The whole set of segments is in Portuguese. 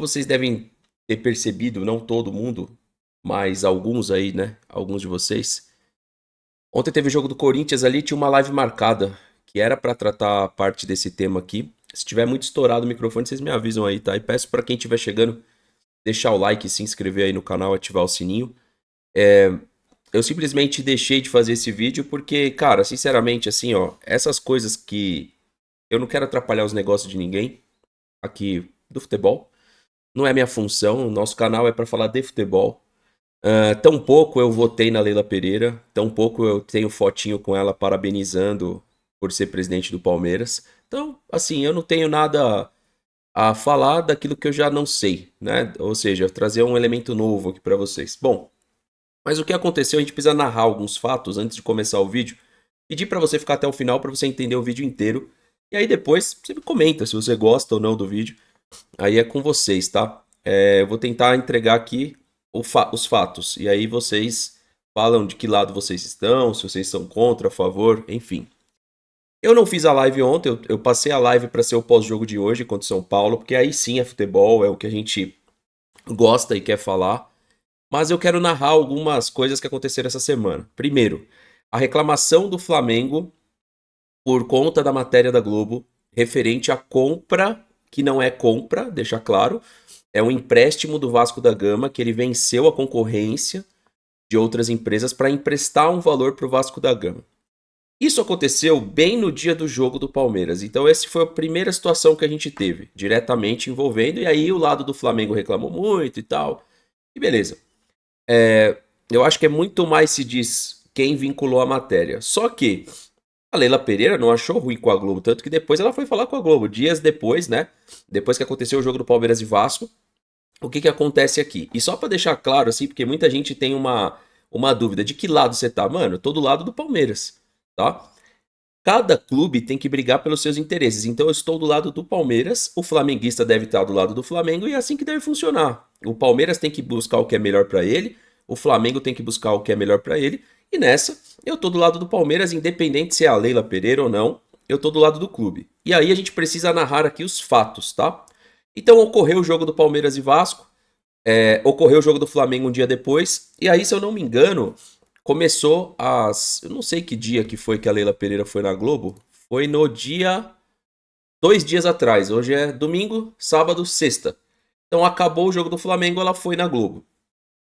Vocês devem ter percebido, não todo mundo, mas alguns aí, né? Alguns de vocês. Ontem teve o jogo do Corinthians ali, tinha uma live marcada, que era pra tratar parte desse tema aqui. Se tiver muito estourado o microfone, vocês me avisam aí, tá? E peço pra quem estiver chegando, deixar o like, se inscrever aí no canal, ativar o sininho. Eu simplesmente deixei de fazer esse vídeo porque, cara, sinceramente, assim, ó, essas coisas que eu não quero atrapalhar os negócios de ninguém aqui do futebol. Não é minha função, o nosso canal é pra falar de futebol. Tampouco eu votei na Leila Pereira, tampouco eu tenho fotinho com ela parabenizando por ser presidente do Palmeiras. Então, assim, eu não tenho nada a falar daquilo que eu já não sei, né? Ou seja, trazer um elemento novo aqui pra vocês. Bom, mas o que aconteceu, a gente precisa narrar alguns fatos antes de começar o vídeo. Pedir pra você ficar até o final pra você entender o vídeo inteiro. E aí depois você me comenta se você gosta ou não do vídeo. Aí é com vocês, tá? Eu vou tentar entregar aqui os fatos. E aí vocês falam de que lado vocês estão, se vocês são contra, a favor, enfim. Eu não fiz a live ontem, eu passei a live para ser o pós-jogo de hoje contra o São Paulo, porque aí sim é futebol, é o que a gente gosta e quer falar. Mas eu quero narrar algumas coisas que aconteceram essa semana. Primeiro, a reclamação do Flamengo por conta da matéria da Globo referente à compra, que não é compra, deixa claro, é um empréstimo do Vasco da Gama que ele venceu a concorrência de outras empresas para emprestar um valor para o Vasco da Gama. Isso aconteceu bem no dia do jogo do Palmeiras. Então, essa foi a primeira situação que a gente teve, diretamente envolvendo. E aí, o lado do Flamengo reclamou muito e tal. E beleza. Eu acho que é muito mais se diz quem vinculou a matéria. Só que a Leila Pereira não achou ruim com a Globo, tanto que depois ela foi falar com a Globo. Dias depois, né? Depois que aconteceu o jogo do Palmeiras e Vasco, o que que acontece aqui? E só pra deixar claro, assim, porque muita gente tem uma dúvida, de que lado você tá? Mano, eu tô do lado do Palmeiras, tá? Cada clube tem que brigar pelos seus interesses. Então eu estou do lado do Palmeiras, o flamenguista deve estar do lado do Flamengo e é assim que deve funcionar. O Palmeiras tem que buscar o que é melhor pra ele, o Flamengo tem que buscar o que é melhor pra ele, e nessa eu tô do lado do Palmeiras, independente se é a Leila Pereira ou não, eu tô do lado do clube. E aí a gente precisa narrar aqui os fatos, tá? Então ocorreu o jogo do Palmeiras e Vasco, ocorreu o jogo do Flamengo um dia depois, e aí, se eu não me engano, começou às. Eu não sei que dia que foi que a Leila Pereira foi na Globo. Foi no dia. 2 dias atrás. Hoje é domingo, sábado, sexta. Então acabou o jogo do Flamengo, ela foi na Globo.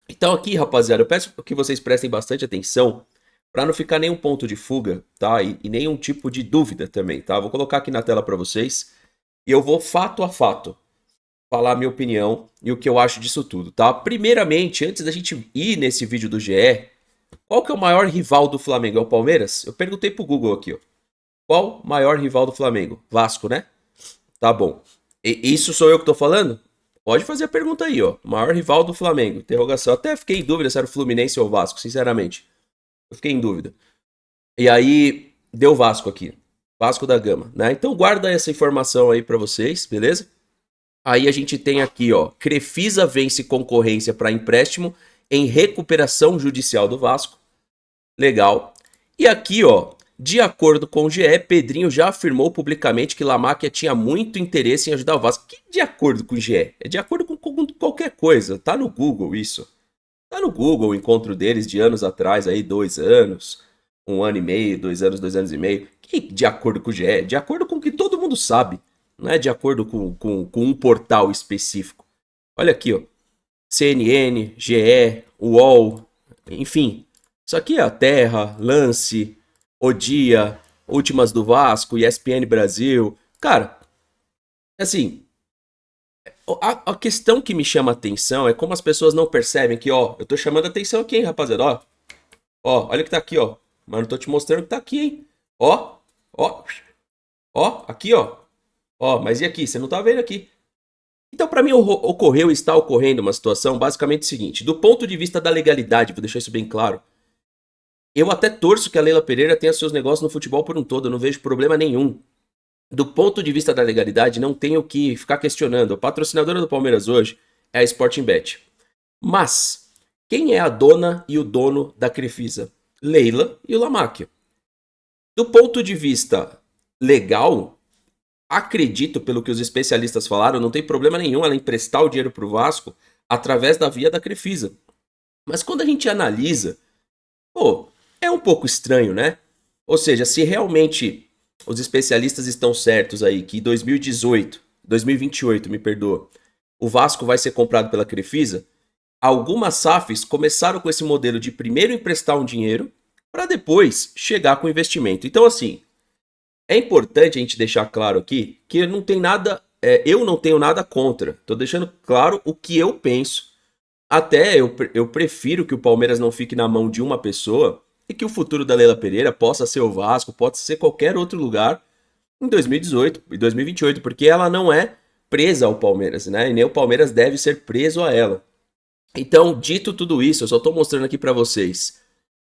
Então aqui, rapaziada, eu peço que vocês prestem bastante atenção para não ficar nenhum ponto de fuga, tá? E nenhum tipo de dúvida também, tá? Vou colocar aqui na tela para vocês e eu vou fato a fato falar a minha opinião e o que eu acho disso tudo, tá? Primeiramente, antes da gente ir nesse vídeo do GE, qual que é o maior rival do Flamengo? É o Palmeiras? Eu perguntei pro Google aqui, ó. Qual o maior rival do Flamengo? Vasco, né? Tá bom. Isso sou eu que tô falando? Pode fazer a pergunta aí, ó. Maior rival do Flamengo? Interrogação. Até fiquei em dúvida se era o Fluminense ou o Vasco, sinceramente. Eu fiquei em dúvida. E aí, deu Vasco aqui. Vasco da Gama, né? Então guarda essa informação aí pra vocês, beleza? Aí a gente tem aqui, ó, Crefisa vence concorrência para empréstimo em recuperação judicial do Vasco. Legal. E aqui, ó, de acordo com o GE, Pedrinho já afirmou publicamente que Lamáquia tinha muito interesse em ajudar o Vasco. Que de acordo com o GE? É de acordo com qualquer coisa. Tá no Google isso. Tá no Google o encontro deles de anos atrás, aí 2 anos, 1 ano e meio, 2 anos, 2 anos e meio. Que de acordo com o GE? De acordo com o que todo mundo sabe. Não é de acordo com um portal específico. Olha aqui, ó. CNN, GE, UOL, enfim. Isso aqui é a Terra, Lance, O Dia, Últimas do Vasco, ESPN Brasil. Cara, assim, a questão que me chama a atenção é como as pessoas não percebem que, ó, eu tô chamando a atenção aqui, hein, rapaziada, ó, olha o que tá aqui, ó. Mas não tô te mostrando o que tá aqui, hein. Ó, ó, ó, aqui, ó, mas e aqui? Você não tá vendo aqui. Então, para mim, ocorreu e está ocorrendo uma situação basicamente seguinte: do ponto de vista da legalidade, vou deixar isso bem claro, eu até torço que a Leila Pereira tenha seus negócios no futebol por um todo, eu não vejo problema nenhum. Do ponto de vista da legalidade, não tenho que ficar questionando. A patrocinadora do Palmeiras hoje é a Sporting Bet. Mas, quem é a dona e o dono da Crefisa? Leila e o Lamáquia. Do ponto de vista legal, acredito, pelo que os especialistas falaram, não tem problema nenhum ela emprestar o dinheiro pro Vasco através da via da Crefisa. Mas quando a gente analisa, pô, é um pouco estranho, né? Ou seja, se realmente os especialistas estão certos aí que 2028, me perdoa, o Vasco vai ser comprado pela Crefisa, algumas SAFs começaram com esse modelo de primeiro emprestar um dinheiro para depois chegar com o investimento. Então, assim, é importante a gente deixar claro aqui que não tem nada, eu não tenho nada contra. Estou deixando claro o que eu penso. Até eu prefiro que o Palmeiras não fique na mão de uma pessoa e que o futuro da Leila Pereira possa ser o Vasco, pode ser qualquer outro lugar em 2018 e 2028, porque ela não é presa ao Palmeiras, né? E nem o Palmeiras deve ser preso a ela. Então, dito tudo isso, eu só estou mostrando aqui para vocês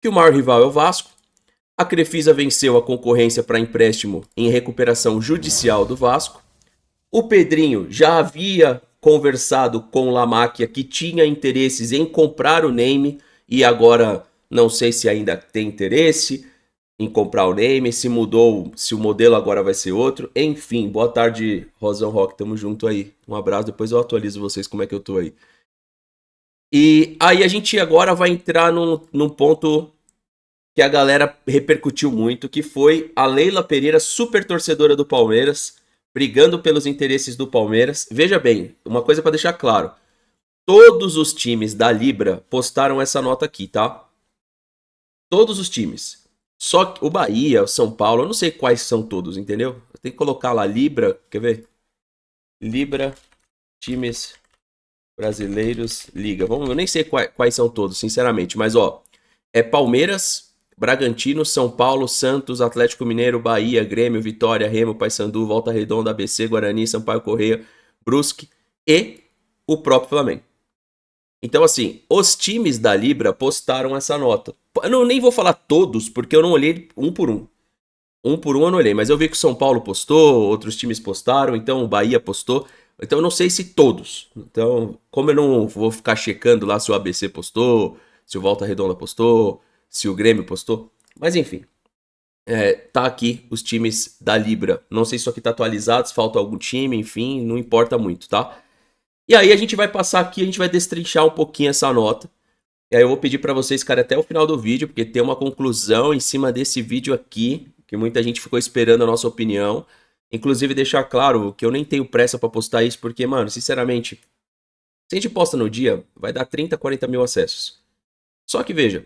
que o maior rival é o Vasco. A Crefisa venceu a concorrência para empréstimo em recuperação judicial do Vasco. O Pedrinho já havia conversado com o Lamáquia que tinha interesses em comprar o Neyme e agora não sei se ainda tem interesse em comprar o Neyme, se mudou, se o modelo agora vai ser outro. Enfim, boa tarde, Rosão Rock, tamo junto aí. Um abraço, depois eu atualizo vocês como é que eu tô aí. E aí a gente agora vai entrar num ponto que a galera repercutiu muito, que foi a Leila Pereira, super torcedora do Palmeiras, brigando pelos interesses do Palmeiras. Veja bem, uma coisa para deixar claro. Todos os times da Libra postaram essa nota aqui, tá? Todos os times. Só que o Bahia, o São Paulo, eu não sei quais são todos, entendeu? Eu tenho que colocar lá Libra, quer ver? Libra, times brasileiros, Liga. Vamos, eu nem sei quais são todos, sinceramente, mas ó, é Palmeiras, Bragantino, São Paulo, Santos, Atlético Mineiro, Bahia, Grêmio, Vitória, Remo, Paysandu, Volta Redonda, ABC, Guarani, Sampaio Correia, Brusque e o próprio Flamengo. Então, assim, os times da Libra postaram essa nota. Eu não, nem vou falar todos, porque eu não olhei um por um. Um por um eu não olhei, mas eu vi que o São Paulo postou, outros times postaram, então o Bahia postou. Então eu não sei se todos. Então, como eu não vou ficar checando lá se o ABC postou, se o Volta Redonda postou, se o Grêmio postou. Mas enfim, tá aqui os times da Libra. Não sei se isso aqui tá atualizado, se falta algum time, enfim, não importa muito, tá? E aí a gente vai passar aqui, a gente vai destrinchar um pouquinho essa nota. E aí eu vou pedir para vocês ficarem até o final do vídeo, porque tem uma conclusão em cima desse vídeo aqui, que muita gente ficou esperando a nossa opinião. Inclusive deixar claro que eu nem tenho pressa para postar isso, porque, mano, sinceramente, se a gente posta no dia, vai dar 30, 40 mil acessos. Só que veja,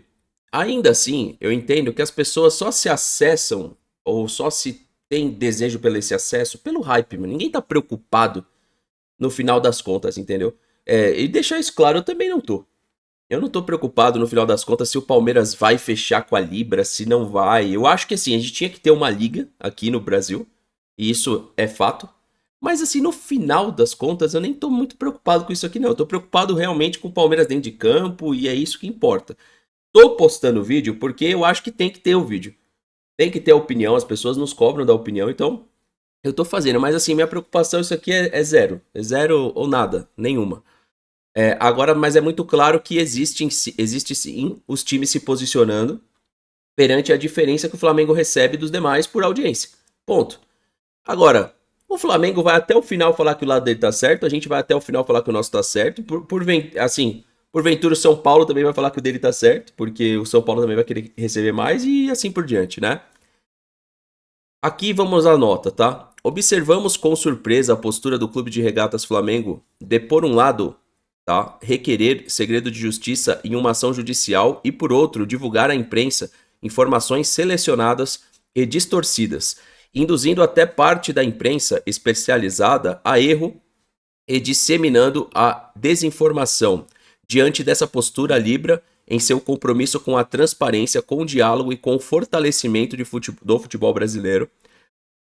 ainda assim, eu entendo que as pessoas só se acessam, ou só se tem desejo pelo esse acesso, pelo hype, mano. Ninguém tá preocupado no final das contas, entendeu? E deixar isso claro, eu também não tô. Eu não tô preocupado no final das contas se o Palmeiras vai fechar com a Libra, se não vai. Eu acho que assim, a gente tinha que ter uma liga aqui no Brasil, e isso é fato. Mas assim, no final das contas, eu nem tô muito preocupado com isso aqui, não. Eu tô preocupado realmente com o Palmeiras dentro de campo, e é isso que importa. Tô postando o vídeo porque eu acho que tem que ter o vídeo. Tem que ter a opinião, as pessoas nos cobram da opinião, então eu tô fazendo. Mas assim, minha preocupação, isso aqui é zero. É zero ou nada, nenhuma. Agora, mas é muito claro que existe sim os times se posicionando perante a diferença que o Flamengo recebe dos demais por audiência. Ponto. Agora, o Flamengo vai até o final falar que o lado dele tá certo, a gente vai até o final falar que o nosso tá certo. Assim, porventura o São Paulo também vai falar que o dele tá certo, porque o São Paulo também vai querer receber mais e assim por diante, né? Aqui vamos à nota, tá? Observamos com surpresa a postura do Clube de Regatas Flamengo de, por um lado, tá, requerer segredo de justiça em uma ação judicial e, por outro, divulgar à imprensa informações selecionadas e distorcidas, induzindo até parte da imprensa especializada a erro e disseminando a desinformação. Diante dessa postura, a Libra, em seu compromisso com a transparência, com o diálogo e com o fortalecimento do futebol brasileiro,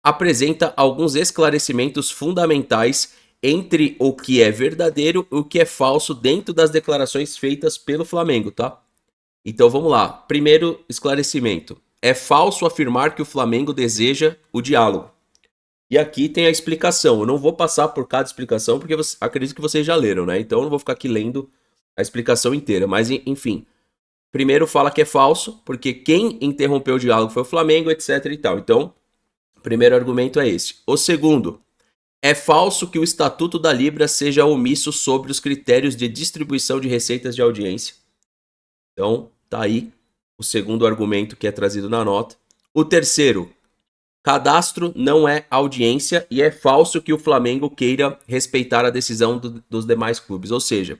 apresenta alguns esclarecimentos fundamentais entre o que é verdadeiro e o que é falso dentro das declarações feitas pelo Flamengo, tá? Então vamos lá. Primeiro esclarecimento. É falso afirmar que o Flamengo deseja o diálogo. E aqui tem a explicação. Eu não vou passar por cada explicação porque acredito que vocês já leram, né? Então eu não vou ficar aqui lendo a explicação inteira. Mas enfim. Primeiro fala que é falso, porque quem interrompeu o diálogo foi o Flamengo, etc e tal. Então, Primeiro argumento é esse. O segundo, é falso que o Estatuto da Libra seja omisso sobre os critérios de distribuição de receitas de audiência. Então, tá aí o segundo argumento que é trazido na nota. O terceiro, cadastro não é audiência e é falso que o Flamengo queira respeitar a decisão dos demais clubes. Ou seja,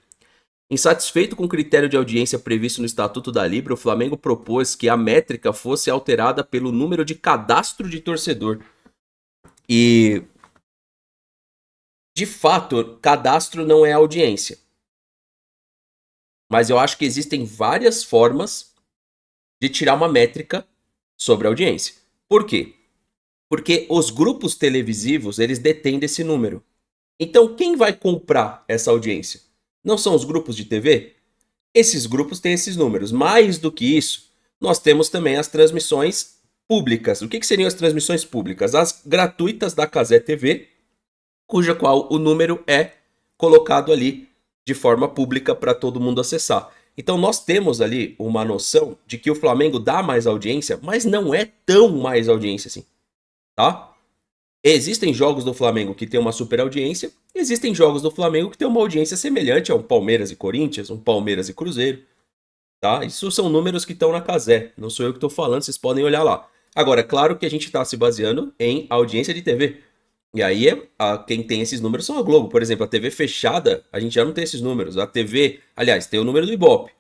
insatisfeito com o critério de audiência previsto no Estatuto da Libra, o Flamengo propôs que a métrica fosse alterada pelo número de cadastro de torcedor. E, de fato, cadastro não é audiência. Mas eu acho que existem várias formas de tirar uma métrica sobre a audiência. Por quê? Porque os grupos televisivos, eles detêm desse número. Então, quem vai comprar essa audiência? Não são os grupos de TV? Esses grupos têm esses números. Mais do que isso, nós temos também as transmissões públicas. O que seriam as transmissões públicas? As gratuitas da Cazé TV, cuja qual o número é colocado ali de forma pública para todo mundo acessar. Então nós temos ali uma noção de que o Flamengo dá mais audiência, mas não é tão mais audiência assim, tá? Existem jogos do Flamengo que tem uma super audiência, existem jogos do Flamengo que tem uma audiência semelhante a um Palmeiras e Corinthians, um Palmeiras e Cruzeiro, tá? Isso são números que estão na Cazé, não sou eu que estou falando, vocês podem olhar lá. Agora, é claro que a gente está se baseando em audiência de TV. E aí, quem tem esses números são a Globo. Por exemplo, a TV fechada, a gente já não tem esses números. A TV, aliás, tem o número do Ibope,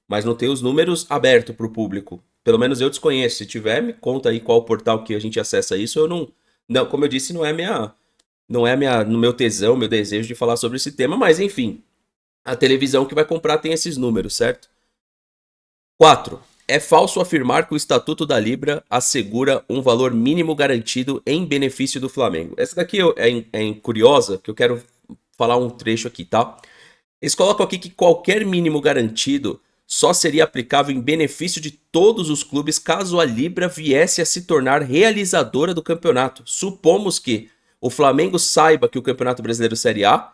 mas não tem os números abertos para o público. Pelo menos eu desconheço. Se tiver, me conta aí qual portal que a gente acessa isso. Eu não, como eu disse, no meu tesão, meu desejo de falar sobre esse tema, mas enfim, a televisão que vai comprar tem esses números, certo? 4. É falso afirmar que o Estatuto da Libra assegura um valor mínimo garantido em benefício do Flamengo. Essa daqui é curiosa, que eu quero falar um trecho aqui, tá? Eles colocam aqui que qualquer mínimo garantido só seria aplicável em benefício de todos os clubes caso a Libra viesse a se tornar realizadora do campeonato. Supomos que o Flamengo saiba que o Campeonato Brasileiro Série A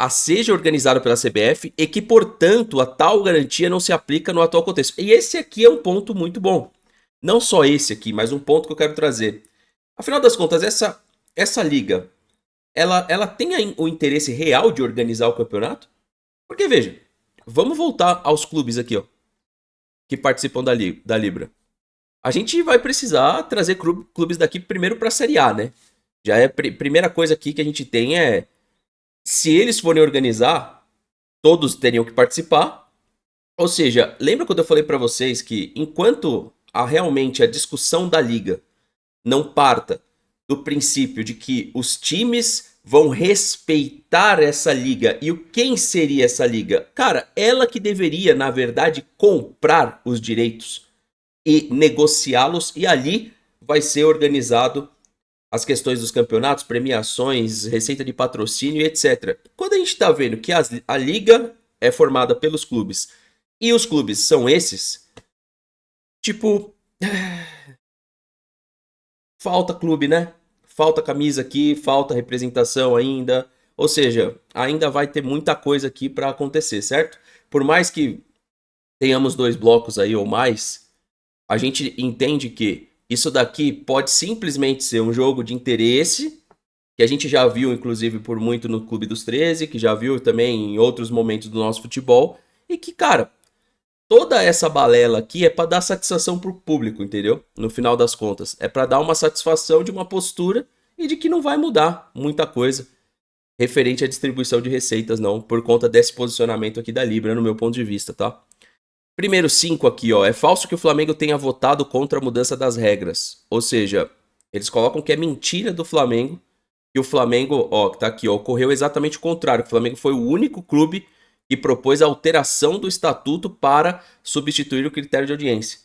seja organizado pela CBF e que, portanto, a tal garantia não se aplica no atual contexto. E esse aqui é um ponto muito bom. Não só esse aqui, mas um ponto que eu quero trazer. Afinal das contas, essa liga, ela tem o interesse real de organizar o campeonato? Porque, veja, vamos voltar aos clubes aqui, ó, que participam da Libra. A gente vai precisar trazer clubes daqui primeiro para a Série A, né? Já é a primeira coisa aqui que a gente tem é, se eles forem organizar, todos teriam que participar. Ou seja, lembra quando eu falei para vocês que enquanto realmente a discussão da liga não parta do princípio de que os times vão respeitar essa liga e quem seria essa liga? Cara, ela que deveria, na verdade, comprar os direitos e negociá-los e ali vai ser organizado as questões dos campeonatos, premiações, receita de patrocínio e etc. Quando a gente está vendo que a liga é formada pelos clubes e os clubes são esses, tipo, falta clube, né? Falta camisa aqui, falta representação ainda. Ou seja, ainda vai ter muita coisa aqui para acontecer, certo? Por mais que tenhamos 2 blocos aí ou mais, a gente entende que isso daqui pode simplesmente ser um jogo de interesse, que a gente já viu, inclusive, por muito no Clube dos 13, que já viu também em outros momentos do nosso futebol, e que, cara, toda essa balela aqui é para dar satisfação pro público, entendeu? No final das contas. É para dar uma satisfação de uma postura e de que não vai mudar muita coisa referente à distribuição de receitas, não, por conta desse posicionamento aqui da Libra, no meu ponto de vista, tá? Primeiro 5 aqui, ó. É falso que o Flamengo tenha votado contra a mudança das regras. Ou seja, eles colocam que é mentira do Flamengo. Que o Flamengo, ó, tá aqui, ó, ocorreu exatamente o contrário. O Flamengo foi o único clube que propôs a alteração do estatuto para substituir o critério de audiência.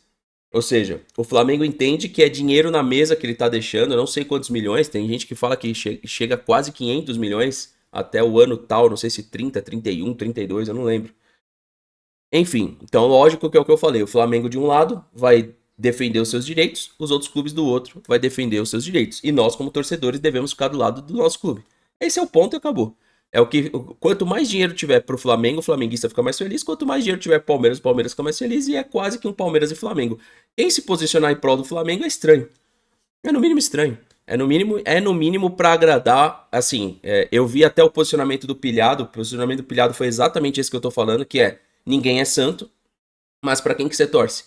Ou seja, o Flamengo entende que é dinheiro na mesa que ele tá deixando. Eu não sei quantos milhões. Tem gente que fala que chega a quase 500 milhões até o ano tal. Não sei se 30, 31, 32, eu não lembro. Enfim, então lógico que é o que eu falei, o Flamengo de um lado vai defender os seus direitos, os outros clubes do outro vai defender os seus direitos. E nós, como torcedores, devemos ficar do lado do nosso clube. Esse é o ponto e acabou. É o que quanto mais dinheiro tiver pro Flamengo, o flamenguista fica mais feliz, quanto mais dinheiro tiver pro Palmeiras, o Palmeiras fica mais feliz e é quase que um Palmeiras e Flamengo. Quem se posicionar em prol do Flamengo é estranho. É no mínimo estranho. É no mínimo para agradar, assim, eu vi até o posicionamento do pilhado foi exatamente esse que eu tô falando, que é, ninguém é santo, mas para quem que você torce?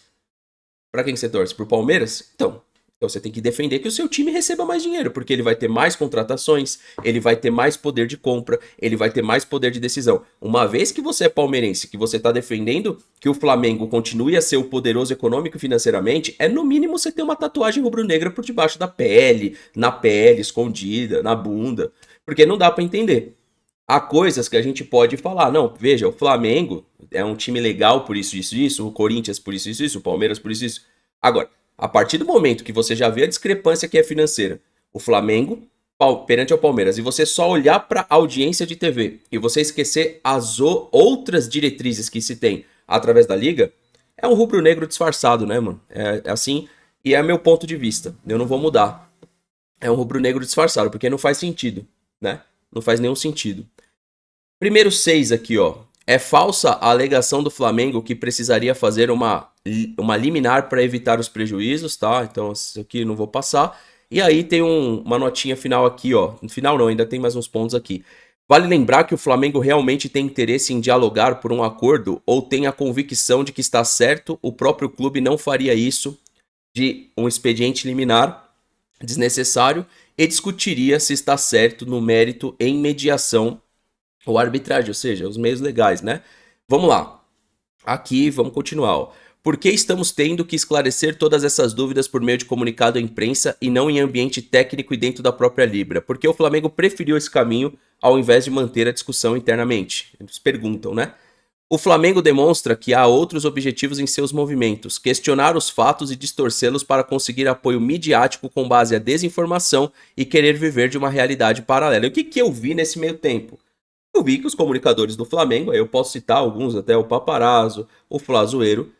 Pra quem que você torce? Pro Palmeiras? Então você tem que defender que o seu time receba mais dinheiro, porque ele vai ter mais contratações, ele vai ter mais poder de compra, ele vai ter mais poder de decisão. Uma vez que você é palmeirense, que você tá defendendo que o Flamengo continue a ser o poderoso econômico e financeiramente, é no mínimo você ter uma tatuagem rubro-negra por debaixo da pele, na pele, escondida, na bunda, porque não dá pra entender. Há coisas que a gente pode falar. Não, veja, o Flamengo é um time legal por isso, o Corinthians por isso, o Palmeiras por isso. Agora, a partir do momento que você já vê a discrepância que é financeira, o Flamengo perante ao Palmeiras, e você só olhar para a audiência de TV e você esquecer as outras diretrizes que se tem através da liga, é um rubro-negro disfarçado, né, mano? É assim, e é meu ponto de vista. Eu não vou mudar. É um rubro-negro disfarçado, porque não faz sentido, né? Não faz nenhum sentido. Primeiro seis aqui, ó. É falsa a alegação do Flamengo que precisaria fazer uma liminar para evitar os prejuízos, tá? Então, isso aqui não vou passar. E aí tem uma notinha final aqui, ó. No final não, ainda tem mais uns pontos aqui. Vale lembrar que o Flamengo realmente tem interesse em dialogar por um acordo ou tem a convicção de que está certo, o próprio clube não faria isso de um expediente liminar desnecessário e discutiria se está certo no mérito em mediação ou arbitragem, ou seja, os meios legais, né? Vamos lá. Aqui, vamos continuar. Ó. Por que estamos tendo que esclarecer todas essas dúvidas por meio de comunicado à imprensa e não em ambiente técnico e dentro da própria Libra? Porque o Flamengo preferiu esse caminho ao invés de manter a discussão internamente? Eles perguntam, né? O Flamengo demonstra que há outros objetivos em seus movimentos, questionar os fatos e distorcê-los para conseguir apoio midiático com base à desinformação e querer viver de uma realidade paralela. E o que eu vi nesse meio tempo? Eu vi que os comunicadores do Flamengo, aí eu posso citar alguns, até o Paparazzo, o Flazoeiro,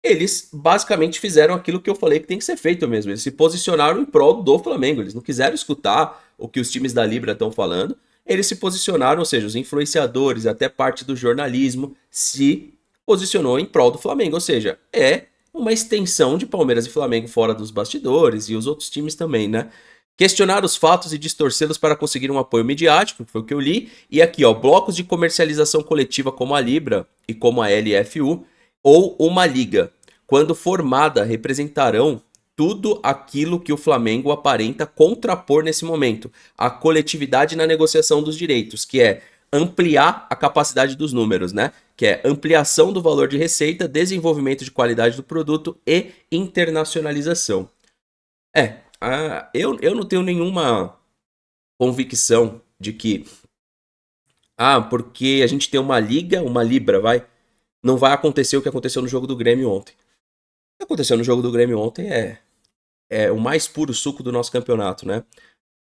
eles basicamente fizeram aquilo que eu falei que tem que ser feito mesmo. Eles se posicionaram em prol do Flamengo. Eles não quiseram escutar o que os times da Libra estão falando. Eles se posicionaram, ou seja, os influenciadores, até parte do jornalismo, se posicionou em prol do Flamengo. Ou seja, é uma extensão de Palmeiras e Flamengo fora dos bastidores e os outros times também, né? Questionar os fatos e distorcê-los para conseguir um apoio midiático, foi o que eu li. E aqui, ó, blocos de comercialização coletiva como a Libra e como a LFU, ou uma liga, quando formada, representarão tudo aquilo que o Flamengo aparenta contrapor nesse momento. A coletividade na negociação dos direitos, que é ampliar a capacidade dos números, né? Que é ampliação do valor de receita, desenvolvimento de qualidade do produto e internacionalização. Eu não tenho nenhuma convicção de que, porque a gente tem uma liga, uma Libra, não vai acontecer o que aconteceu no jogo do Grêmio ontem. O que aconteceu no jogo do Grêmio ontem é o mais puro suco do nosso campeonato, né?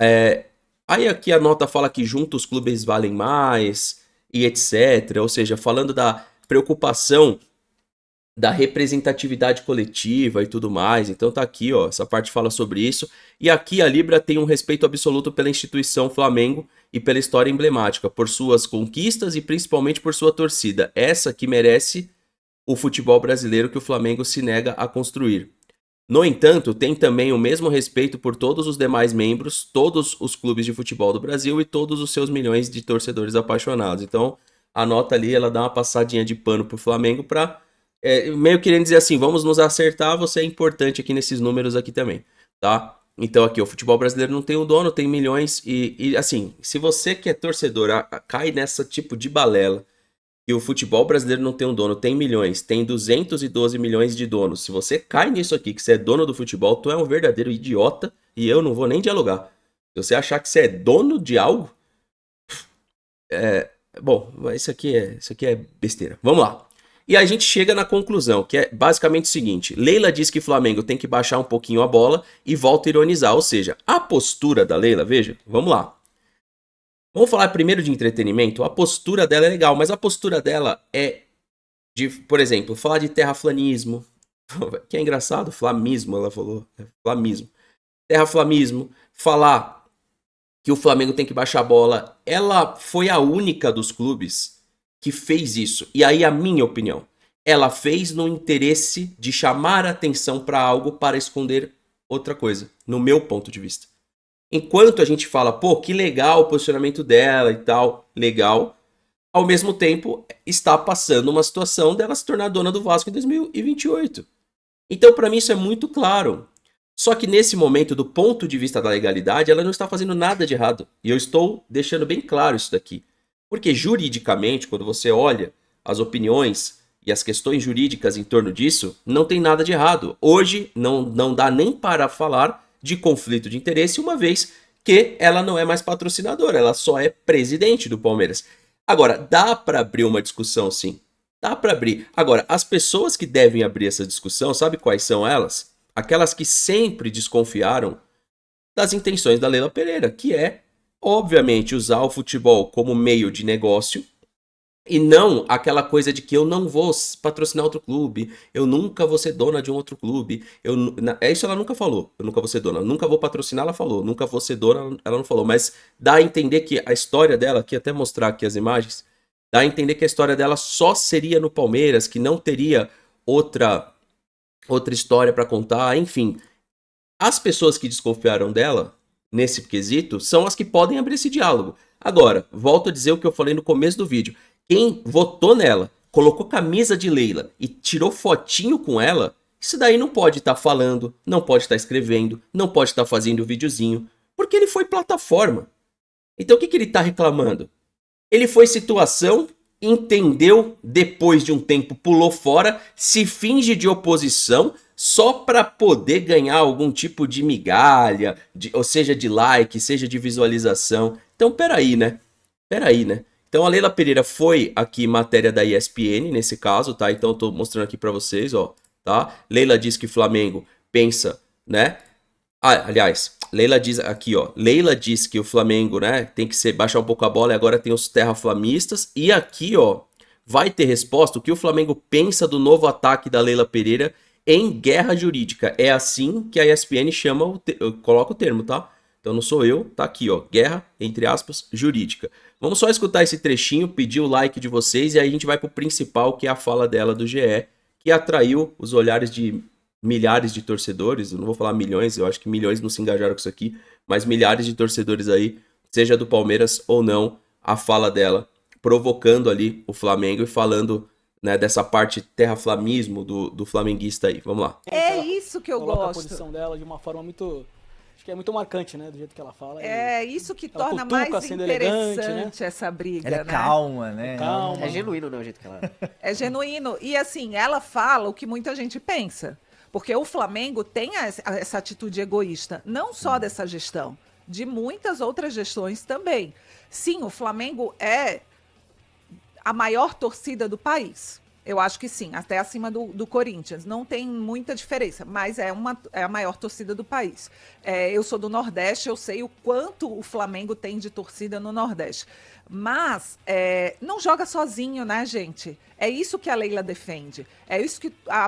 É, aí aqui a nota fala que juntos os clubes valem mais e etc. Ou seja, falando da preocupação da representatividade coletiva e tudo mais. Então tá aqui, ó, essa parte fala sobre isso. E aqui a Libra tem um respeito absoluto pela instituição Flamengo e pela história emblemática, por suas conquistas e principalmente por sua torcida. Essa que merece o futebol brasileiro que o Flamengo se nega a construir. No entanto, tem também o mesmo respeito por todos os demais membros, todos os clubes de futebol do Brasil e todos os seus milhões de torcedores apaixonados. Então, a nota ali, ela dá uma passadinha de pano pro Flamengo para meio querendo dizer assim, vamos nos acertar, você é importante aqui nesses números aqui também, tá? Então aqui, o futebol brasileiro não tem um dono, tem milhões e assim, se você que é torcedor cai nessa tipo de balela, que o futebol brasileiro não tem um dono, tem milhões, tem 212 milhões de donos. Se você cai nisso aqui, que você é dono do futebol, tu é um verdadeiro idiota e eu não vou nem dialogar. Se você achar que você é dono de algo, bom, isso aqui é besteira. Vamos lá. E a gente chega na conclusão, que é basicamente o seguinte: Leila diz que Flamengo tem que baixar um pouquinho a bola e volta a ironizar. Ou seja, a postura da Leila, veja, vamos lá. Vamos falar primeiro de entretenimento. A postura dela é legal, mas a postura dela é de, por exemplo, falar de terraflanismo, que é engraçado, flamismo, ela falou, flamismo. Terraflamismo, falar que o Flamengo tem que baixar a bola. Ela foi a única dos clubes que fez isso. E aí a minha opinião, ela fez no interesse de chamar a atenção para algo para esconder outra coisa, no meu ponto de vista. Enquanto a gente fala, pô, que legal o posicionamento dela e tal, legal, ao mesmo tempo está passando uma situação dela se tornar dona do Vasco em 2028. Então, para mim, isso é muito claro. Só que nesse momento, do ponto de vista da legalidade, ela não está fazendo nada de errado. E eu estou deixando bem claro isso daqui. Porque juridicamente, quando você olha as opiniões e as questões jurídicas em torno disso, não tem nada de errado. Hoje não dá nem para falar de conflito de interesse, uma vez que ela não é mais patrocinadora, ela só é presidente do Palmeiras. Agora, dá para abrir uma discussão, sim. Dá para abrir. Agora, as pessoas que devem abrir essa discussão, sabe quais são elas? Aquelas que sempre desconfiaram das intenções da Leila Pereira, que é, obviamente, usar o futebol como meio de negócio e não aquela coisa de que eu não vou patrocinar outro clube, eu nunca vou ser dona de um outro clube. É isso ela nunca falou, eu nunca vou ser dona. Nunca vou patrocinar, ela falou. Nunca vou ser dona, ela não falou. Mas dá a entender que a história dela, aqui até mostrar aqui as imagens, dá a entender que a história dela só seria no Palmeiras, que não teria outra história para contar, enfim. As pessoas que desconfiaram dela, nesse quesito, são as que podem abrir esse diálogo. Agora, volto a dizer o que eu falei no começo do vídeo. Quem votou nela, colocou camisa de Leila e tirou fotinho com ela, isso daí não pode estar falando, não pode estar escrevendo, não pode estar fazendo videozinho, porque ele foi plataforma. Então o que ele está reclamando? Ele foi situação, entendeu, depois de um tempo pulou fora, se finge de oposição só para poder ganhar algum tipo de migalha, ou seja, de like, seja de visualização. Então, peraí, né? Peraí, né? Então, a Leila Pereira foi aqui matéria da ESPN, nesse caso, tá? Então, eu tô mostrando aqui para vocês, ó, tá? Leila diz que o Flamengo pensa, né? Ah, aliás, Leila diz aqui, ó. Leila diz que o Flamengo, né, tem que baixar um pouco a bola e agora tem os terraflamistas. E aqui, ó, vai ter resposta o que o Flamengo pensa do novo ataque da Leila Pereira em guerra jurídica. É assim que a ESPN chama, coloca o termo, tá? Então não sou eu, tá aqui, ó. Guerra, entre aspas, jurídica. Vamos só escutar esse trechinho, pedir o like de vocês e aí a gente vai pro principal, que é a fala dela do GE, que atraiu os olhares de milhares de torcedores, eu não vou falar milhões, eu acho que milhões não se engajaram com isso aqui, mas milhares de torcedores aí, seja do Palmeiras ou não, a fala dela, provocando ali o Flamengo e falando, né, dessa parte terraflamismo do flamenguista aí. Vamos lá. É isso que eu gosto. A posição dela de uma forma muito... Acho que é muito marcante, né, do jeito que ela fala. É isso que torna mais interessante, elegante, né? Essa briga, ela é calma, né? Calma. É genuíno, né, o jeito que ela... É genuíno. E assim, ela fala o que muita gente pensa. Porque o Flamengo tem essa atitude egoísta, não só dessa gestão, de muitas outras gestões também. Sim, o Flamengo é a maior torcida do país. Eu acho que sim, até acima do Corinthians. Não tem muita diferença, mas é a maior torcida do país. Eu sou do Nordeste, eu sei o quanto o Flamengo tem de torcida no Nordeste. Mas não joga sozinho, né, gente? É isso que a Leila defende. É isso que a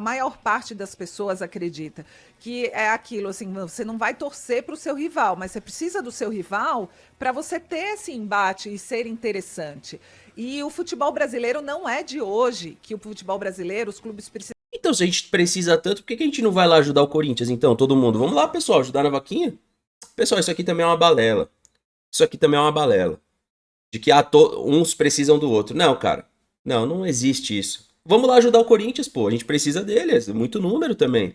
maior parte das pessoas acredita. Que é aquilo, assim, você não vai torcer para o seu rival, mas você precisa do seu rival para você ter esse embate e ser interessante. E o futebol brasileiro não é de hoje, que o futebol brasileiro, os clubes precisam. Então, se a gente precisa tanto, por que a gente não vai lá ajudar o Corinthians, então, todo mundo? Vamos lá, pessoal, ajudar na vaquinha? Pessoal, isso aqui também é uma balela. Isso aqui também é uma balela. De que uns precisam do outro. Não, cara. Não existe isso. Vamos lá ajudar o Corinthians, pô. A gente precisa deles. Muito número também.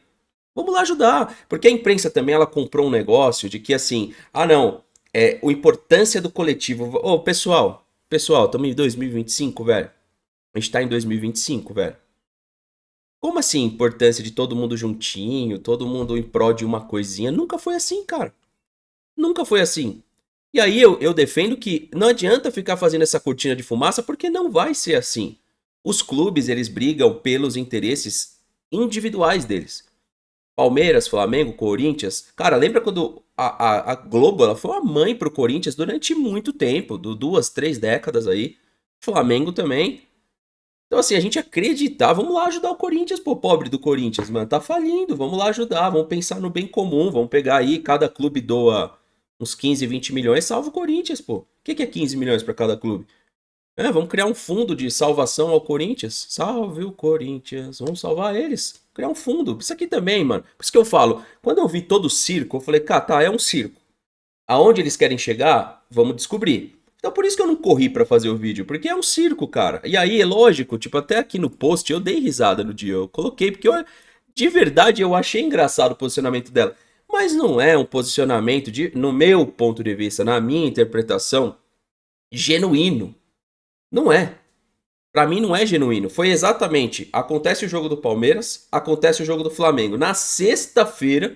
Vamos lá ajudar. Porque a imprensa também, ela comprou um negócio de que assim... Ah, não. A importância do coletivo. Ô, pessoal, estamos em 2025, velho. A gente tá em 2025, velho. Como assim importância de todo mundo juntinho, todo mundo em prol de uma coisinha? Nunca foi assim, cara. Nunca foi assim. E aí eu defendo que não adianta ficar fazendo essa cortina de fumaça, porque não vai ser assim. Os clubes, eles brigam pelos interesses individuais deles. Palmeiras, Flamengo, Corinthians. Cara, lembra quando a Globo, ela foi uma mãe pro Corinthians durante muito tempo, 2, 3 décadas aí. Flamengo também. Então assim, a gente acreditar, vamos lá ajudar o Corinthians, pô, pobre do Corinthians, mano, tá falindo, vamos lá ajudar, vamos pensar no bem comum, vamos pegar aí, cada clube doa uns 15, 20 milhões, salva o Corinthians, pô. O que é 15 milhões para cada clube? Vamos criar um fundo de salvação ao Corinthians. Salve o Corinthians, vamos salvar eles. Criar um fundo. Isso aqui também, mano. Por isso que eu falo, quando eu vi todo o circo, eu falei, cara, tá, é um circo. Aonde eles querem chegar, vamos descobrir. Então por isso que eu não corri pra fazer o vídeo, porque é um circo, cara. E aí é lógico, tipo, até aqui no post eu dei risada no dia, eu coloquei, porque de verdade eu achei engraçado o posicionamento dela. Mas não é um posicionamento, no meu ponto de vista, na minha interpretação, genuíno. Não é. Pra mim não é genuíno. Foi exatamente, acontece o jogo do Palmeiras, acontece o jogo do Flamengo. Na sexta-feira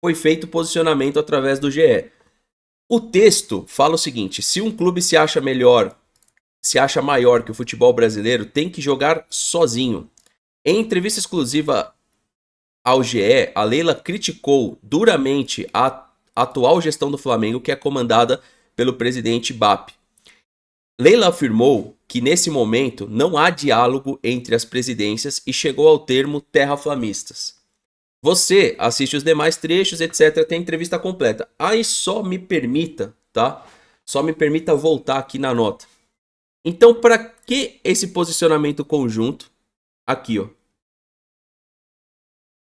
foi feito o posicionamento através do GE. O texto fala o seguinte: se um clube se acha melhor, se acha maior que o futebol brasileiro, tem que jogar sozinho. Em entrevista exclusiva ao GE, a Leila criticou duramente a atual gestão do Flamengo, que é comandada pelo presidente BAP. Leila afirmou que nesse momento não há diálogo entre as presidências e chegou ao termo terraflamistas. Você assiste os demais trechos, etc. Tem a entrevista completa. Aí só me permita, tá? Só me permita voltar aqui na nota. Então, para que esse posicionamento conjunto? Aqui, ó.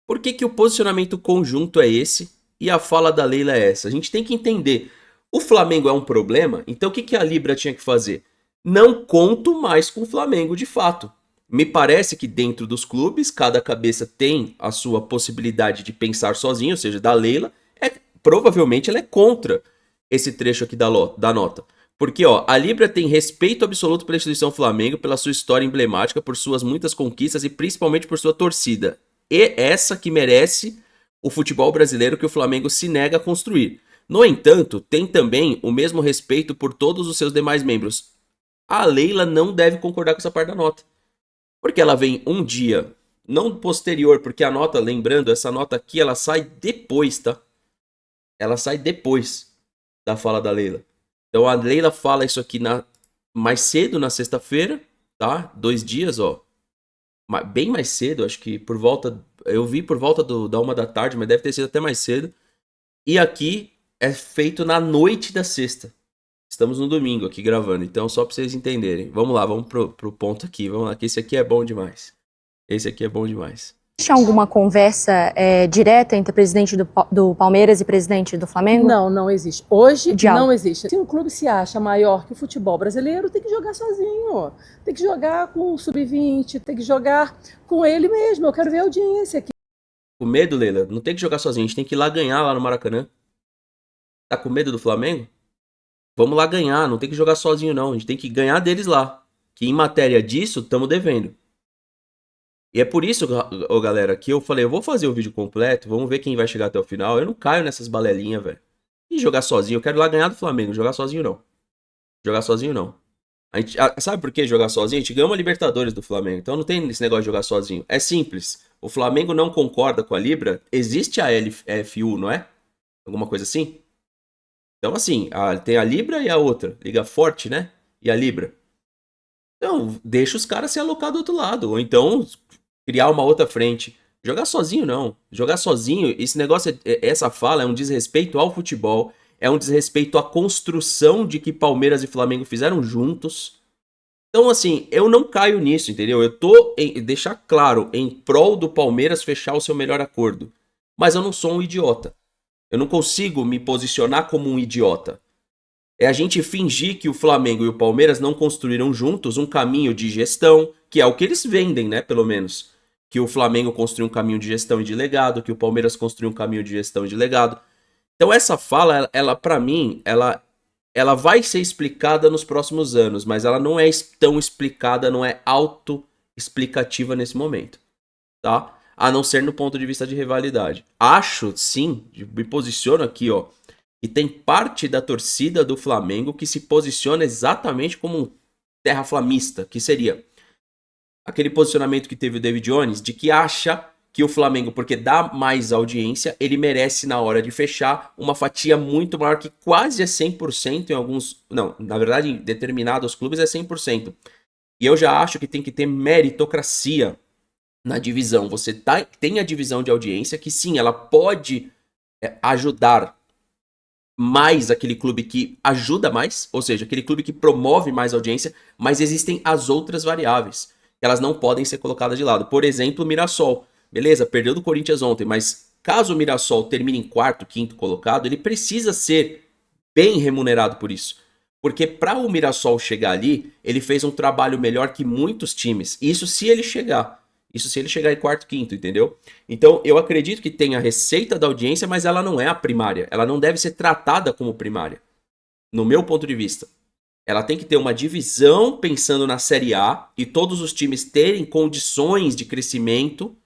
Por que que o posicionamento conjunto é esse e a fala da Leila é essa? A gente tem que entender. O Flamengo é um problema, então o que que a Libra tinha que fazer? Não conto mais com o Flamengo de fato. Me parece que dentro dos clubes, cada cabeça tem a sua possibilidade de pensar sozinho, ou seja, da Leila, provavelmente ela é contra esse trecho aqui da nota. Porque ó, a Libra tem respeito absoluto pela instituição Flamengo, pela sua história emblemática, por suas muitas conquistas e principalmente por sua torcida. E essa que merece o futebol brasileiro que o Flamengo se nega a construir. No entanto, tem também o mesmo respeito por todos os seus demais membros. A Leila não deve concordar com essa parte da nota. Porque ela vem um dia, não posterior, porque a nota, lembrando, essa nota aqui, ela sai depois, tá? Ela sai depois da fala da Leila. Então a Leila fala isso aqui mais cedo, na sexta-feira, tá? 2 dias, ó. Bem mais cedo, acho que por volta... Eu vi por volta da 1 da tarde, mas deve ter sido até mais cedo. E aqui é feito na noite da sexta. Estamos no domingo aqui gravando, então só pra vocês entenderem. Vamos lá, vamos pro ponto aqui. Vamos lá, que esse aqui é bom demais. Esse aqui é bom demais. Existe alguma conversa direta entre presidente do Palmeiras e presidente do Flamengo? Não, não existe. Hoje Diálogo. não existe. Se um clube se acha maior que o futebol brasileiro, tem que jogar sozinho. Tem que jogar com o sub-20, tem que jogar com ele mesmo. Eu quero ver a audiência aqui. Com medo, Leila? Não tem que jogar sozinho, a gente tem que ir lá ganhar lá no Maracanã. Tá com medo do Flamengo? Vamos lá ganhar, não tem que jogar sozinho não, a gente tem que ganhar deles lá. Que em matéria disso, estamos devendo. E é por isso, galera, que eu falei, eu vou fazer o vídeo completo, vamos ver quem vai chegar até o final. Eu não caio nessas balelinhas, velho. E jogar sozinho, eu quero ir lá ganhar do Flamengo, jogar sozinho não. Jogar sozinho não. Sabe por que jogar sozinho? A gente ganha uma Libertadores do Flamengo, então não tem esse negócio de jogar sozinho. É simples, o Flamengo não concorda com a Libra, existe a LFU, não é? Alguma coisa assim? Então, assim, tem a Libra e a outra. Liga Forte, né? E a Libra. Então, deixa os caras se alocar do outro lado. Ou então, criar uma outra frente. Jogar sozinho, não. Jogar sozinho, esse negócio, essa fala é um desrespeito ao futebol. É um desrespeito à construção de que Palmeiras e Flamengo fizeram juntos. Então, assim, eu não caio nisso, entendeu? Eu tô, deixar claro, em prol do Palmeiras fechar o seu melhor acordo. Mas eu não sou um idiota. Eu não consigo me posicionar como um idiota. É a gente fingir que o Flamengo e o Palmeiras não construíram juntos um caminho de gestão, que é o que eles vendem, né, pelo menos. Que o Flamengo construiu um caminho de gestão e de legado, que o Palmeiras construiu um caminho de gestão e de legado. Então essa fala, ela para mim, ela vai ser explicada nos próximos anos, mas ela não é tão explicada, não é auto-explicativa nesse momento, tá? A não ser no ponto de vista de rivalidade. Acho, sim, me posiciono aqui, ó, que tem parte da torcida do Flamengo que se posiciona exatamente como um terraflamista, que seria aquele posicionamento que teve o David Jones, de que acha que o Flamengo, porque dá mais audiência, ele merece, na hora de fechar, uma fatia muito maior, que quase é 100% em alguns... Não, na verdade, em determinados clubes é 100%. E eu já acho que tem que ter meritocracia na divisão. Você tem a divisão de audiência, que sim, ela pode ajudar mais aquele clube que ajuda mais, ou seja, aquele clube que promove mais audiência, mas existem as outras variáveis. Elas não podem ser colocadas de lado. Por exemplo, o Mirassol. Beleza, perdeu do Corinthians ontem, mas caso o Mirassol termine em quarto, quinto colocado, ele precisa ser bem remunerado por isso. Porque para o Mirassol chegar ali, ele fez um trabalho melhor que muitos times. Isso se ele chegar. Isso se ele chegar em quarto, quinto, entendeu? Então, eu acredito que tem a receita da audiência, mas ela não é a primária. Ela não deve ser tratada como primária. No meu ponto de vista. Ela tem que ter uma divisão pensando na Série A e todos os times terem condições de crescimento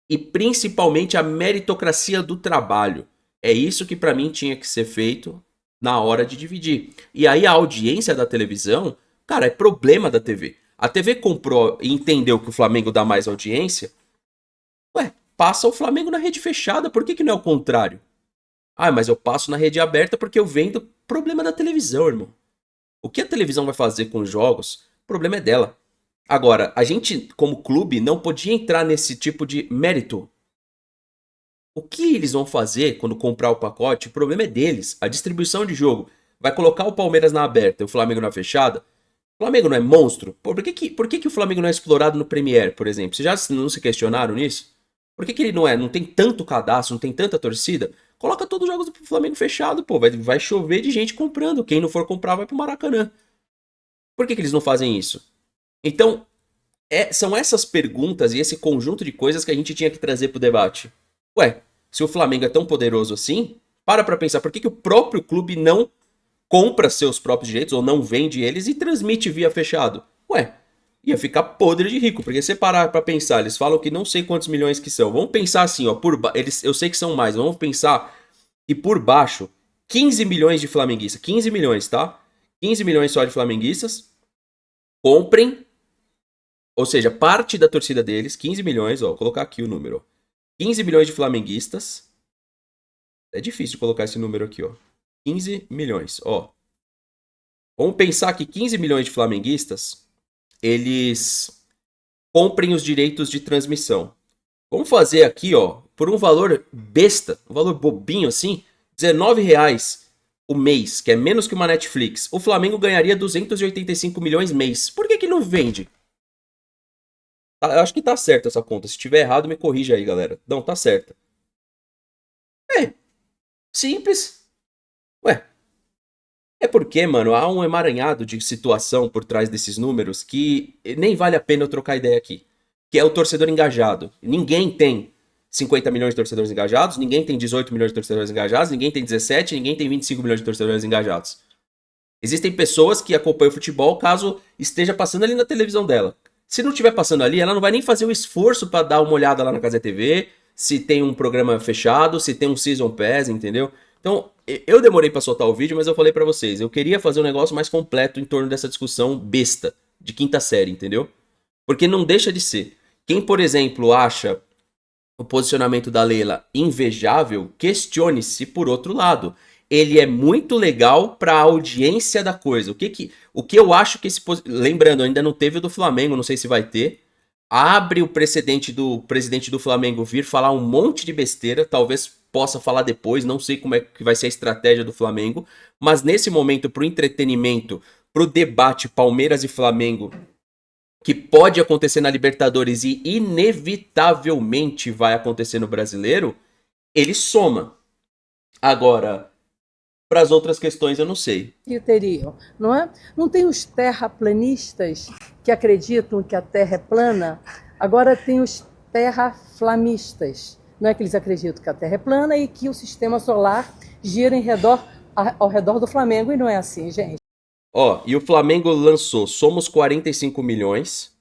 e principalmente a meritocracia do trabalho. É isso que para mim tinha que ser feito na hora de dividir. E aí a audiência da televisão, cara, é problema da TV. A TV comprou e entendeu que o Flamengo dá mais audiência. Ué, passa o Flamengo na rede fechada, por que não é o contrário? Ah, mas eu passo na rede aberta porque eu vendo. Problema da televisão, irmão. O que a televisão vai fazer com os jogos, o problema é dela. Agora, a gente, como clube, não podia entrar nesse tipo de mérito. O que eles vão fazer quando comprar o pacote, o problema é deles. A distribuição de jogo. Vai colocar o Palmeiras na aberta e o Flamengo na fechada? O Flamengo não é monstro? Pô, por que o Flamengo não é explorado no Premier, por exemplo? Vocês já não se questionaram nisso? Por que ele não é? Não tem tanto cadastro, não tem tanta torcida? Coloca todos os jogos do Flamengo fechado, pô. Vai chover de gente comprando. Quem não for comprar vai pro Maracanã. Por que eles não fazem isso? Então, são essas perguntas e esse conjunto de coisas que a gente tinha que trazer pro debate. Ué, se o Flamengo é tão poderoso assim, para pensar, por que o próprio clube não compra seus próprios direitos ou não vende eles e transmite via fechado? Ué, ia ficar podre de rico, porque se você parar pra pensar, eles falam que não sei quantos milhões que são. Vamos pensar assim, ó, eu sei que são mais, vamos pensar que por baixo, 15 milhões de flamenguistas, 15 milhões, tá? 15 milhões só de flamenguistas, comprem, ou seja, parte da torcida deles, 15 milhões, ó, vou colocar aqui o número, ó. 15 milhões de flamenguistas, é difícil colocar esse número aqui, ó. 15 milhões, ó. Vamos pensar que 15 milhões de flamenguistas, eles comprem os direitos de transmissão. Vamos fazer aqui, ó, por um valor besta, um valor bobinho assim, R$19 o mês, que é menos que uma Netflix. O Flamengo ganharia 285 milhões mês. Por que não vende? Eu acho que tá certa essa conta. Se tiver errado, me corrija aí, galera. Não, tá certa. Simples. Ué. É porque, mano, há um emaranhado de situação por trás desses números que nem vale a pena eu trocar ideia aqui. Que é o torcedor engajado. Ninguém tem 50 milhões de torcedores engajados, ninguém tem 18 milhões de torcedores engajados, ninguém tem 17, ninguém tem 25 milhões de torcedores engajados. Existem pessoas que acompanham o futebol caso esteja passando ali na televisão dela. Se não estiver passando ali, ela não vai nem fazer o esforço pra dar uma olhada lá na Cazé TV, se tem um programa fechado, se tem um Season Pass, entendeu? Então, eu demorei pra soltar o vídeo, mas eu falei pra vocês, eu queria fazer um negócio mais completo em torno dessa discussão besta, de quinta série, entendeu? Porque não deixa de ser. Quem, por exemplo, acha o posicionamento da Leila invejável, questione-se por outro lado. Ele é muito legal para a audiência da coisa. O que eu acho que lembrando, ainda não teve o do Flamengo, não sei se vai ter. Abre o precedente do presidente do Flamengo vir falar um monte de besteira, talvez possa falar depois, não sei como é que vai ser a estratégia do Flamengo, mas nesse momento pro entretenimento, pro debate Palmeiras e Flamengo, que pode acontecer na Libertadores e inevitavelmente vai acontecer no Brasileiro, ele soma. Agora, para as outras questões eu não sei. Que teriam, não é? Não tem os terraplanistas que acreditam que a Terra é plana? Agora tem os terraflamistas. Não é que eles acreditam que a Terra é plana e que o sistema solar gira ao redor do Flamengo, e não é assim, gente. Ó, e o Flamengo lançou Somos 45 milhões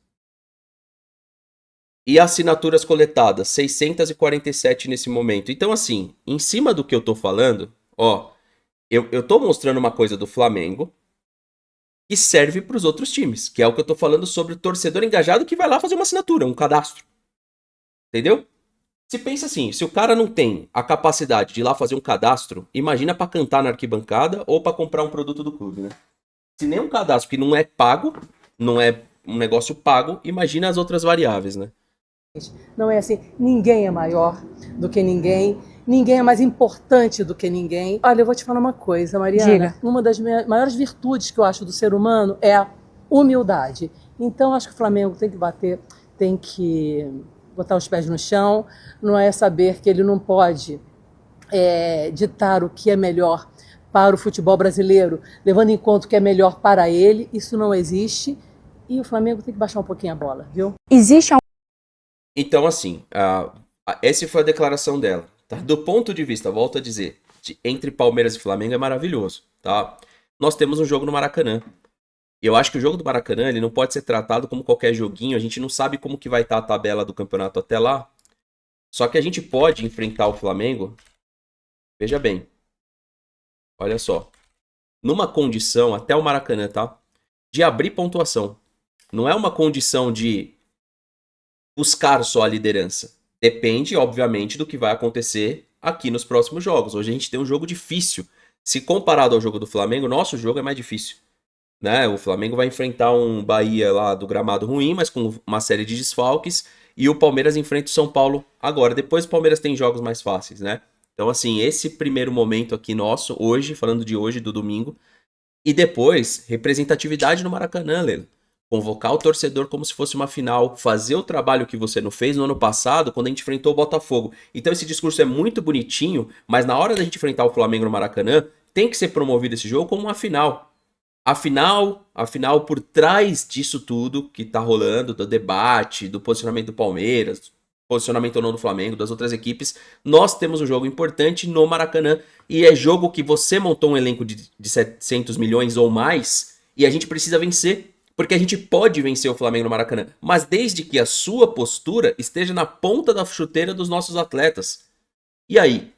e assinaturas coletadas, 647 nesse momento. Então, assim, em cima do que eu tô falando, ó, eu tô mostrando uma coisa do Flamengo que serve para os outros times, que é o que eu tô falando sobre o torcedor engajado que vai lá fazer uma assinatura, um cadastro. Entendeu? Se pensa assim, se o cara não tem a capacidade de ir lá fazer um cadastro, imagina para cantar na arquibancada ou para comprar um produto do clube, né? Se nem um cadastro que não é pago, não é um negócio pago, imagina as outras variáveis, né? Não é assim, ninguém é maior do que ninguém, ninguém é mais importante do que ninguém. Olha, eu vou te falar uma coisa, Mariana. Diga. Uma das maiores virtudes que eu acho do ser humano é a humildade. Então, acho que o Flamengo tem que bater, tem que botar os pés no chão, não é saber que ele não pode ditar o que é melhor para o futebol brasileiro, levando em conta o que é melhor para ele. Isso não existe e o Flamengo tem que baixar um pouquinho a bola, viu? Existe Então, assim, essa foi a declaração dela. Tá? Do ponto de vista, volto a dizer, entre Palmeiras e Flamengo é maravilhoso. Tá? Nós temos um jogo no Maracanã. E eu acho que o jogo do Maracanã ele não pode ser tratado como qualquer joguinho. A gente não sabe como que vai estar a tabela do campeonato até lá. Só que a gente pode enfrentar o Flamengo. Veja bem. Olha só. Numa condição, até o Maracanã, tá? De abrir pontuação. Não é uma condição de buscar só a liderança. Depende, obviamente, do que vai acontecer aqui nos próximos jogos. Hoje a gente tem um jogo difícil. Se comparado ao jogo do Flamengo, nosso jogo é mais difícil. Né? O Flamengo vai enfrentar um Bahia lá do gramado ruim, mas com uma série de desfalques. E o Palmeiras enfrenta o São Paulo agora. Depois o Palmeiras tem jogos mais fáceis, né? Então, assim, esse primeiro momento aqui nosso, hoje, falando de hoje, do domingo. E depois, representatividade no Maracanã, Leila. Convocar o torcedor como se fosse uma final, fazer o trabalho que você não fez no ano passado, quando a gente enfrentou o Botafogo. Então esse discurso é muito bonitinho, mas na hora da gente enfrentar o Flamengo no Maracanã, tem que ser promovido esse jogo como uma final. Afinal, por trás disso tudo que tá rolando, do debate, do posicionamento do Palmeiras, posicionamento ou não do Flamengo, das outras equipes, nós temos um jogo importante no Maracanã, e é jogo que você montou um elenco de 700 milhões ou mais, e a gente precisa vencer. Porque a gente pode vencer o Flamengo no Maracanã, mas desde que a sua postura esteja na ponta da chuteira dos nossos atletas. E aí?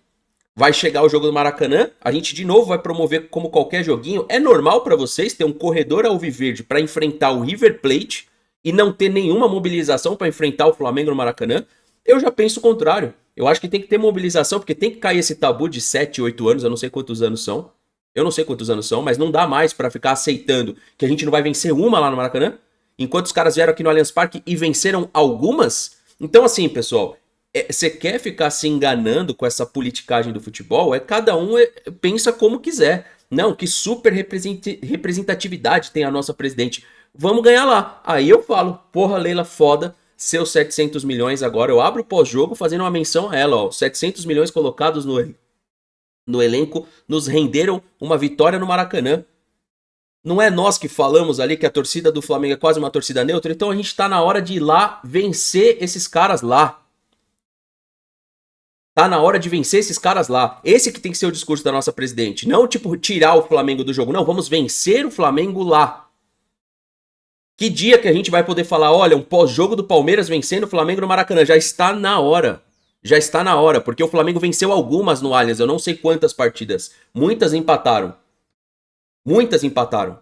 Vai chegar o jogo do Maracanã, a gente de novo vai promover como qualquer joguinho. É normal para vocês ter um corredor alviverde para enfrentar o River Plate e não ter nenhuma mobilização para enfrentar o Flamengo no Maracanã? Eu já penso o contrário. Eu acho que tem que ter mobilização, porque tem que cair esse tabu de 7, 8 anos, eu não sei quantos anos são. Eu não sei quantos anos são, mas não dá mais pra ficar aceitando que a gente não vai vencer uma lá no Maracanã, enquanto os caras vieram aqui no Allianz Parque e venceram algumas. Então, assim, pessoal, você quer ficar se enganando com essa politicagem do futebol? Cada um pensa como quiser. Não, que super representatividade tem a nossa presidente. Vamos ganhar lá. Aí eu falo, porra, Leila, foda, seus 700 milhões agora. Eu abro o pós-jogo fazendo uma menção a ela, ó. 700 milhões colocados no elenco nos renderam uma vitória no Maracanã. Não é nós que falamos ali que a torcida do Flamengo é quase uma torcida neutra? Então a gente tá na hora de ir lá vencer esses caras lá. Tá na hora de vencer esses caras lá. Esse que tem que ser o discurso da nossa presidente. Não, tipo, tirar o Flamengo do jogo. Não, vamos vencer o Flamengo lá. Que dia que a gente vai poder falar, olha, um pós-jogo do Palmeiras vencendo o Flamengo no Maracanã? Já está na hora. Já está na hora, porque o Flamengo venceu algumas no Allianz, eu não sei quantas partidas. Muitas empataram. Muitas empataram.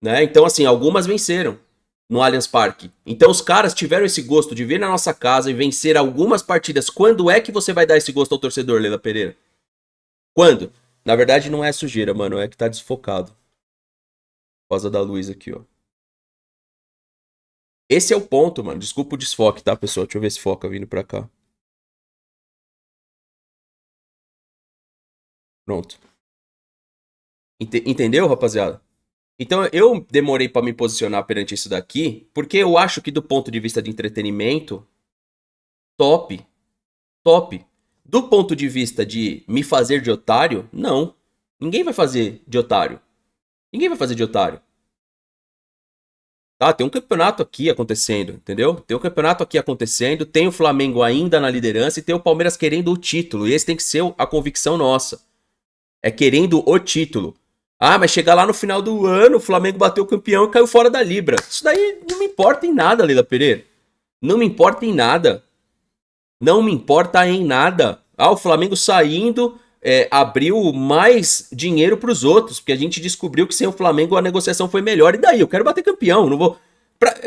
Né? Então, assim, algumas venceram no Allianz Parque. Então, os caras tiveram esse gosto de vir na nossa casa e vencer algumas partidas. Quando é que você vai dar esse gosto ao torcedor, Leila Pereira? Quando? Na verdade, não é sujeira, mano, é que tá desfocado. Por causa da luz aqui, ó. Esse é o ponto, mano. Desculpa o desfoque, tá, pessoal? Deixa eu ver se foca vindo pra cá. Pronto. Entendeu, rapaziada? Então eu demorei pra me posicionar perante isso daqui, porque eu acho que do ponto de vista de entretenimento, top. Top. Do ponto de vista de me fazer de otário, não. Ninguém vai fazer de otário. Ninguém vai fazer de otário. Tá, tem um campeonato aqui acontecendo, entendeu? Tem um campeonato aqui acontecendo, tem o Flamengo ainda na liderança e tem o Palmeiras querendo o título. E esse tem que ser a convicção nossa. É querendo o título. Ah, mas chegar lá no final do ano, o Flamengo bateu o campeão e caiu fora da Libra. Isso daí não me importa em nada, Leila Pereira. Não me importa em nada. Não me importa em nada. Ah, o Flamengo saindo abriu mais dinheiro pros outros, porque a gente descobriu que sem o Flamengo a negociação foi melhor. E daí? Eu quero bater campeão. Não vou...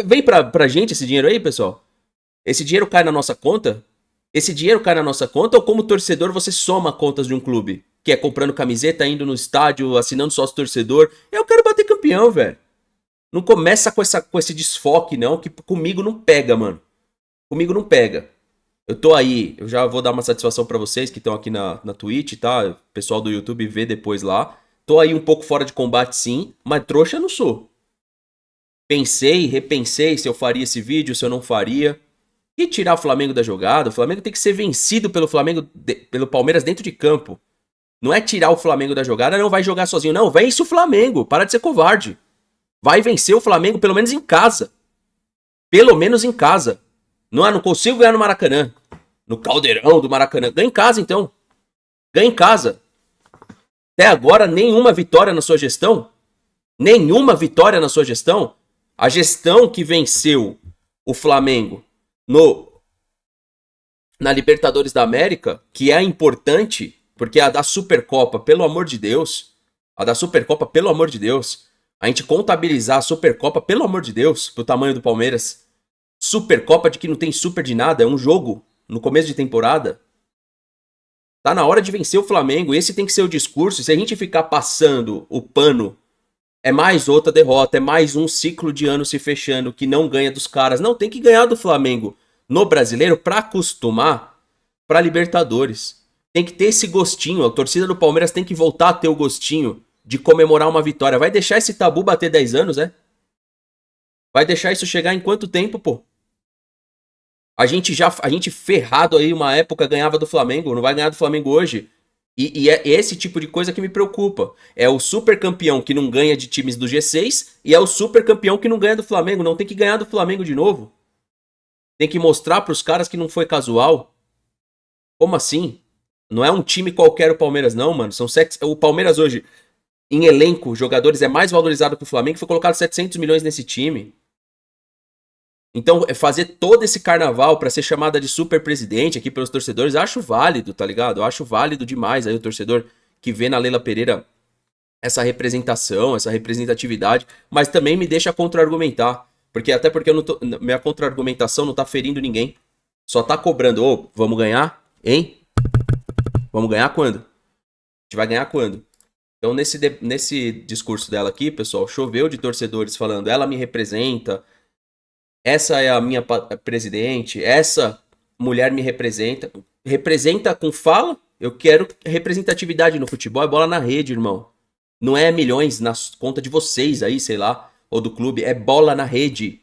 Vem pra gente esse dinheiro aí, pessoal. Esse dinheiro cai na nossa conta? Esse dinheiro cai na nossa conta ou como torcedor você soma contas de um clube? Que é comprando camiseta, indo no estádio, assinando sócio torcedor. Eu quero bater campeão, velho. Não começa com esse desfoque, não, que comigo não pega, mano. Comigo não pega. Eu tô aí, eu já vou dar uma satisfação pra vocês que estão aqui na Twitch, tá? O pessoal do YouTube vê depois lá. Tô aí um pouco fora de combate, sim, mas trouxa eu não sou. Pensei, repensei se eu faria esse vídeo, se eu não faria. E tirar o Flamengo da jogada, o Flamengo tem que ser vencido pelo pelo Palmeiras dentro de campo. Não é tirar o Flamengo da jogada, não vai jogar sozinho. Não, vence o Flamengo, para de ser covarde. Vai vencer o Flamengo pelo menos em casa. Pelo menos em casa. Não consigo ganhar no Maracanã. No caldeirão do Maracanã. Ganha em casa, então. Ganha em casa. Até agora, nenhuma vitória na sua gestão. Nenhuma vitória na sua gestão. A gestão que venceu o Flamengo na Libertadores da América, que é importante, porque a da Supercopa, pelo amor de Deus, a gente contabilizar a Supercopa, pelo amor de Deus, pro tamanho do Palmeiras, Supercopa de que não tem super de nada, é um jogo no começo de temporada, tá na hora de vencer o Flamengo, esse tem que ser o discurso. Se a gente ficar passando o pano, é mais outra derrota, é mais um ciclo de ano se fechando que não ganha dos caras. Não, tem que ganhar do Flamengo no Brasileiro pra acostumar pra Libertadores. Tem que ter esse gostinho, a torcida do Palmeiras tem que voltar a ter o gostinho de comemorar uma vitória. Vai deixar esse tabu bater 10 anos, é? Vai deixar isso chegar em quanto tempo, pô? A gente ferrado aí uma época ganhava do Flamengo, não vai ganhar do Flamengo hoje. E é esse tipo de coisa que me preocupa. É o super campeão que não ganha de times do G6 e é o super campeão que não ganha do Flamengo. Não tem que ganhar do Flamengo de novo. Tem que mostrar pros caras que não foi casual. Como assim? Não é um time qualquer o Palmeiras, não, mano. O Palmeiras hoje, em elenco, jogadores, é mais valorizado que o Flamengo. Foi colocado 700 milhões nesse time. Então, fazer todo esse carnaval pra ser chamada de super presidente aqui pelos torcedores, acho válido, tá ligado? Eu acho válido demais aí o torcedor que vê na Leila Pereira essa representação, essa representatividade, mas também me deixa contra-argumentar. Porque eu não tô, minha contra-argumentação não tá ferindo ninguém. Só tá cobrando, vamos ganhar? Hein? Vamos ganhar quando? A gente vai ganhar quando? Então, nesse discurso dela aqui, pessoal, choveu de torcedores falando, ela me representa, essa é a minha presidente, essa mulher me representa. Representa com fala? Eu quero representatividade no futebol, é bola na rede, irmão. Não é milhões na conta de vocês aí, sei lá, ou do clube, é bola na rede.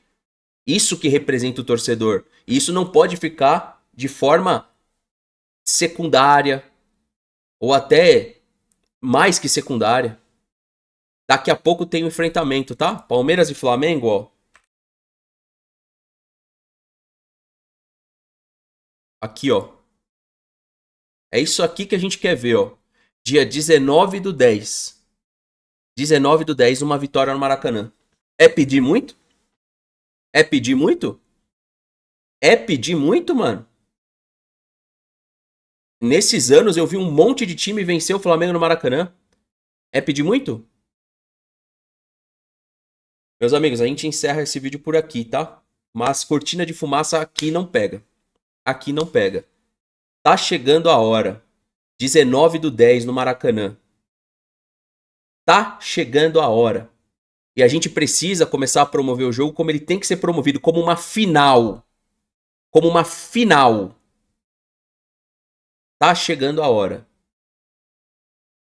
Isso que representa o torcedor. E isso não pode ficar de forma secundária, ou até mais que secundária. Daqui a pouco tem um enfrentamento, tá? Palmeiras e Flamengo, ó. Aqui, ó. É isso aqui que a gente quer ver, ó. Dia 19/10. 19/10, uma vitória no Maracanã. É pedir muito? É pedir muito? É pedir muito, mano? Nesses anos eu vi um monte de time vencer o Flamengo no Maracanã. É pedir muito? Meus amigos, a gente encerra esse vídeo por aqui, tá? Mas cortina de fumaça aqui não pega. Aqui não pega. Tá chegando a hora. 19/10 no Maracanã. Tá chegando a hora. E a gente precisa começar a promover o jogo como ele tem que ser promovido. Como uma final. Como uma final. Tá chegando a hora.